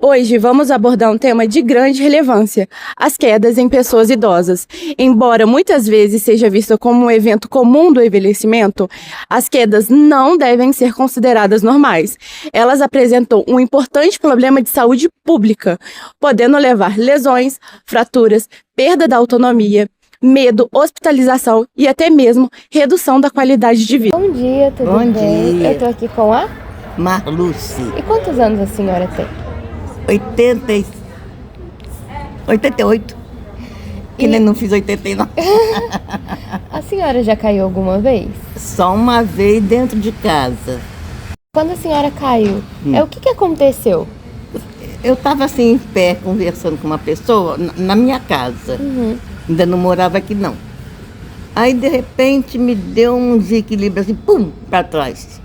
Hoje vamos abordar um tema de grande relevância: as quedas em pessoas idosas. Embora muitas vezes seja vista como um evento comum do envelhecimento, as quedas não devem ser consideradas normais. Elas apresentam um importante problema de saúde pública, podendo levar lesões, fraturas, perda da autonomia, medo, hospitalização e até mesmo redução da qualidade de vida. Bom dia, tudo Bom bem? dia. Eu tô aqui com a... Marluce, E quantos anos a senhora tem? 88. Que nem não fiz 89. A senhora já caiu alguma vez? Só uma vez dentro de casa. Quando a senhora caiu, o que aconteceu? Eu estava assim em pé, conversando com uma pessoa na minha casa. Ainda não morava aqui, não. Aí, de repente, me deu um desequilíbrio assim, pum, para trás.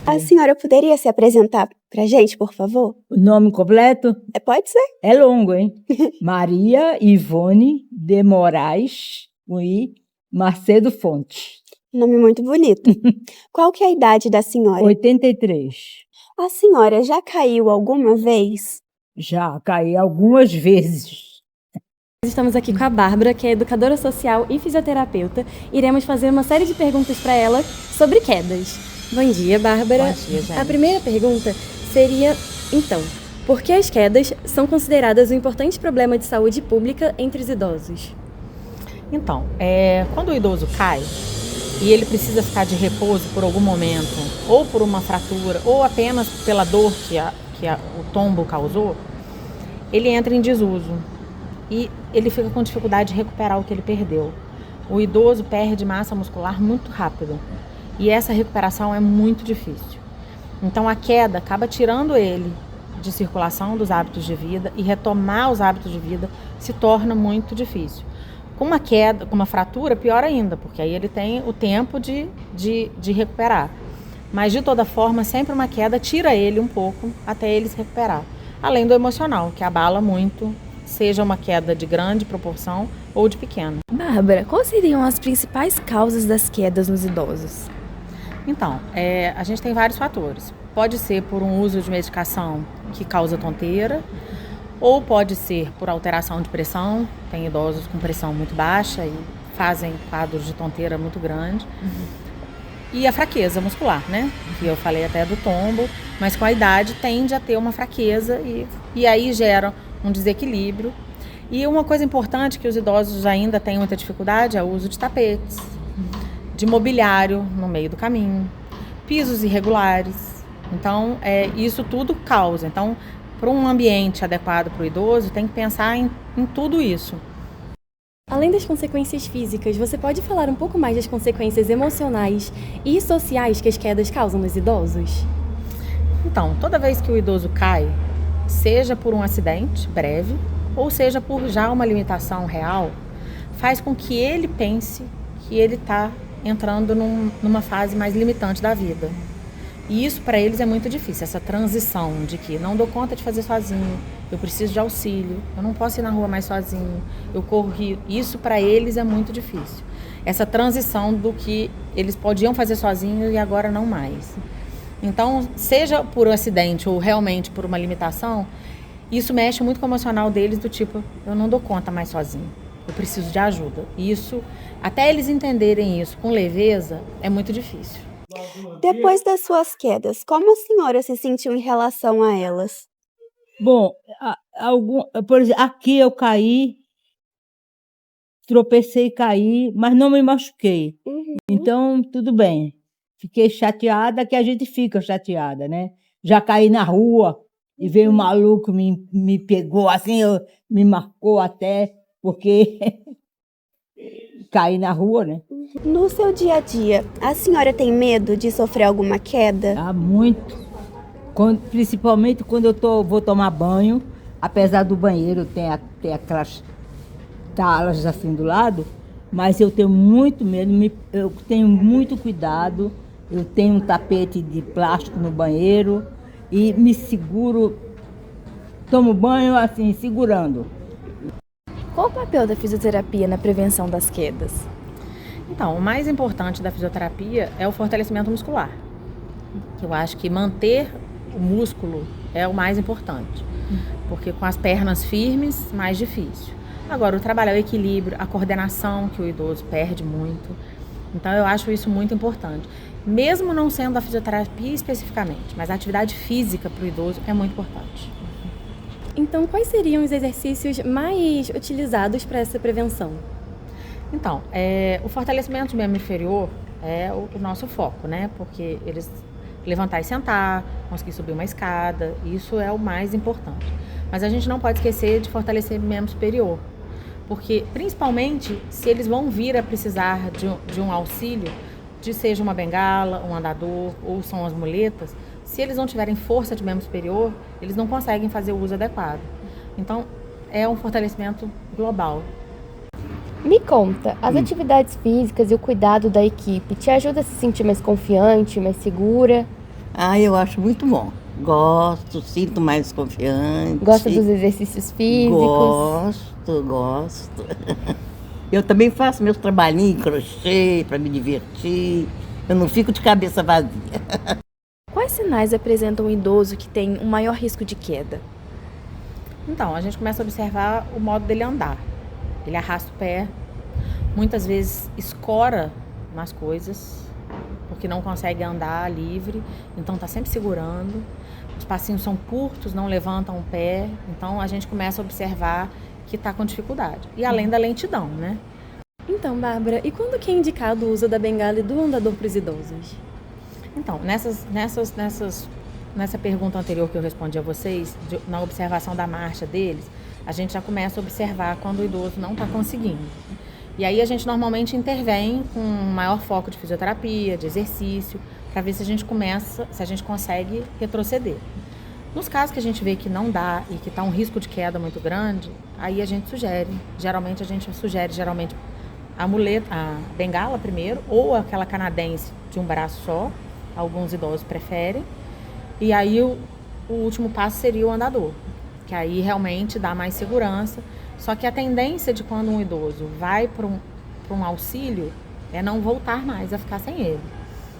A senhora poderia se apresentar pra gente, por favor? O nome completo Pode ser. é longo, hein? Maria Ivone de Moraes e Macedo Fonte. Nome muito bonito. Qual que é a idade da senhora? 83. A senhora já caiu alguma vez? Já caí algumas vezes. Estamos aqui com a Bárbara, que é educadora social e fisioterapeuta. Iremos fazer uma série de perguntas para ela sobre quedas. Bom dia, Bárbara. Bom dia, gente. A primeira pergunta seria, então, por que as quedas são consideradas um importante problema de saúde pública entre os idosos? Então, quando o idoso cai e ele precisa ficar de repouso por algum momento, ou por uma fratura, ou apenas pela dor que o tombo causou, ele entra em desuso e ele fica com dificuldade de recuperar o que ele perdeu. O idoso perde massa muscular muito rápido e essa recuperação é muito difícil. Então a queda acaba tirando ele de circulação dos hábitos de vida e retomar os hábitos de vida se torna muito difícil. Com uma queda, com uma fratura, pior ainda, porque aí ele tem o tempo de recuperar. Mas de toda forma, sempre uma queda tira ele um pouco até ele se recuperar. Além do emocional, que abala muito, seja uma queda de grande proporção ou de pequena. Bárbara, quais seriam as principais causas das quedas nos idosos? Então, a gente tem vários fatores. Pode ser por um uso de medicação que causa tonteira, ou pode ser por alteração de pressão. Tem idosos com pressão muito baixa e fazem quadros de tonteira muito grande. E a fraqueza muscular, né? Que eu falei até do tombo, mas com a idade tende a ter uma fraqueza e aí gera um desequilíbrio. E uma coisa importante que os idosos ainda têm muita dificuldade é o uso de tapetes, de mobiliário no meio do caminho, pisos irregulares. Então, isso tudo causa. Então, para um ambiente adequado para o idoso, tem que pensar em tudo isso. Além das consequências físicas, você pode falar um pouco mais das consequências emocionais e sociais que as quedas causam nos idosos? Então, toda vez que o idoso cai, seja por um acidente breve, ou seja por já uma limitação real, faz com que ele pense que ele está entrando numa fase mais limitante da vida. E isso para eles é muito difícil, essa transição de que não dou conta de fazer sozinho, eu preciso de auxílio, eu não posso ir na rua mais sozinho, eu corro risco. Isso para eles é muito difícil. Essa transição do que eles podiam fazer sozinhos e agora não mais. Então, seja por um acidente ou realmente por uma limitação, isso mexe muito com o emocional deles, do tipo, eu não dou conta mais sozinho, eu preciso de ajuda. E isso, até eles entenderem isso com leveza, é muito difícil. Depois das suas quedas, como a senhora se sentiu em relação a elas? Bom, por exemplo, aqui eu caí, tropecei e caí, mas não me machuquei. Então, tudo bem. Fiquei chateada, que a gente fica chateada, né? Já caí na rua e veio um maluco, me pegou assim, me marcou até, porque caí na rua, né? No seu dia a dia, a senhora tem medo de sofrer alguma queda? Há muito. Principalmente quando eu vou tomar banho, apesar do banheiro ter aquelas talas assim do lado, mas eu tenho muito medo, eu tenho muito cuidado, eu tenho um tapete de plástico no banheiro e me seguro, tomo banho assim, segurando. Qual o papel da fisioterapia na prevenção das quedas? Então, o mais importante da fisioterapia é o fortalecimento muscular. Eu acho que manter o músculo é o mais importante. Porque com as pernas firmes, mais difícil. Agora, o trabalho é o equilíbrio, a coordenação que o idoso perde muito. Então, eu acho isso muito importante. Mesmo não sendo a fisioterapia especificamente, mas a atividade física para o idoso é muito importante. Então, quais seriam os exercícios mais utilizados para essa prevenção? Então, o fortalecimento do membro inferior é o nosso foco, né? Porque eles levantar e sentar, conseguir subir uma escada, isso é o mais importante. Mas a gente não pode esquecer de fortalecer o membro superior, porque principalmente se eles vão vir a precisar de um auxílio, de seja uma bengala, um andador ou são as muletas, se eles não tiverem força de membro superior, eles não conseguem fazer o uso adequado. Então, é um fortalecimento global. Me conta, as atividades físicas e o cuidado da equipe te ajuda a se sentir mais confiante, mais segura? Ah, eu acho muito bom. Gosto, sinto mais confiante. Gosta dos exercícios físicos? Gosto. Eu também faço meus trabalhinhos, crochê, para me divertir. Eu não fico de cabeça vazia. Quais sinais apresentam um idoso que tem um maior risco de queda? Então, a gente começa a observar o modo dele andar. Ele arrasta o pé, muitas vezes escora nas coisas, porque não consegue andar livre, então está sempre segurando. Os passinhos são curtos, não levantam o pé, então a gente começa a observar que está com dificuldade. E além da lentidão, né? Então, Bárbara, e quando que é indicado o uso da bengala e do andador para os idosos? Então, nessa pergunta anterior que eu respondi a vocês, na observação da marcha deles, a gente já começa a observar quando o idoso não está conseguindo. E aí a gente normalmente intervém com um maior foco de fisioterapia, de exercício, para ver se a gente consegue retroceder. Nos casos que a gente vê que não dá e que está um risco de queda muito grande, aí a gente sugere. Geralmente a gente sugere a muleta, a bengala primeiro, ou aquela canadense de um braço só, alguns idosos preferem. E aí o último passo seria o andador, que aí realmente dá mais segurança. Só que a tendência de quando um idoso vai para um auxílio é não voltar mais a ficar sem ele.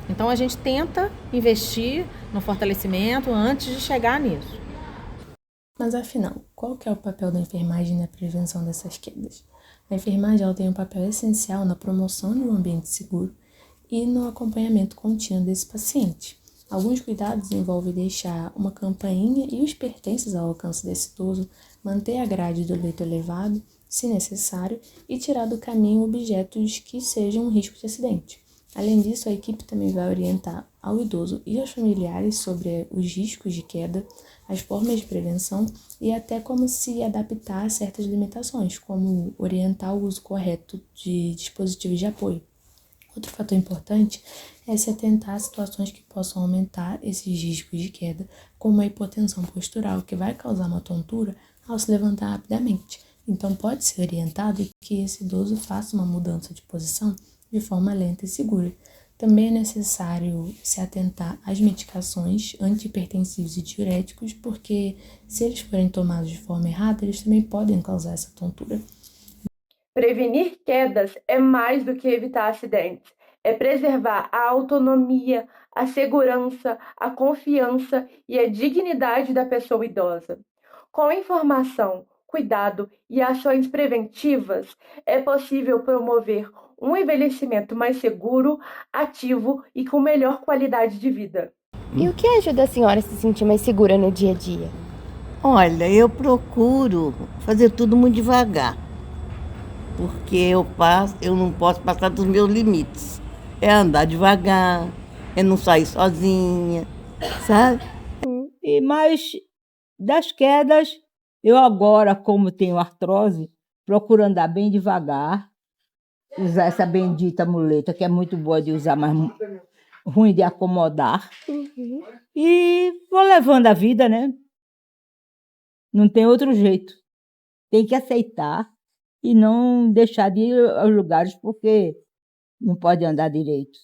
Então a gente tenta investir no fortalecimento antes de chegar nisso. Mas afinal, qual que é o papel da enfermagem na prevenção dessas quedas? A enfermagem ela tem um papel essencial na promoção de um ambiente seguro e no acompanhamento contínuo desse paciente. Alguns cuidados envolvem deixar uma campainha e os pertences ao alcance desse idoso, manter a grade do leito elevado, se necessário, e tirar do caminho objetos que sejam um risco de acidente. Além disso, a equipe também vai orientar ao idoso e aos familiares sobre os riscos de queda, as formas de prevenção e até como se adaptar a certas limitações, como orientar o uso correto de dispositivos de apoio. Outro fator importante é se atentar a situações que possam aumentar esses riscos de queda, como a hipotensão postural, que vai causar uma tontura ao se levantar rapidamente. Então, pode ser orientado que esse idoso faça uma mudança de posição de forma lenta e segura. Também é necessário se atentar às medicações antihipertensivos e diuréticos, porque se eles forem tomados de forma errada, eles também podem causar essa tontura. Prevenir quedas é mais do que evitar acidentes. É preservar a autonomia, a segurança, a confiança e a dignidade da pessoa idosa. Com informação, cuidado e ações preventivas, é possível promover um envelhecimento mais seguro, ativo e com melhor qualidade de vida. E o que ajuda a senhora a se sentir mais segura no dia a dia? Olha, eu procuro fazer tudo muito devagar, porque eu não posso passar dos meus limites. É andar devagar, é não sair sozinha, sabe? Mas das quedas, eu agora, como tenho artrose, procuro andar bem devagar, usar essa bendita muleta, que é muito boa de usar, mas ruim de acomodar. E vou levando a vida, né? Não tem outro jeito. Tem que aceitar e não deixar de ir aos lugares porque não pode andar direito.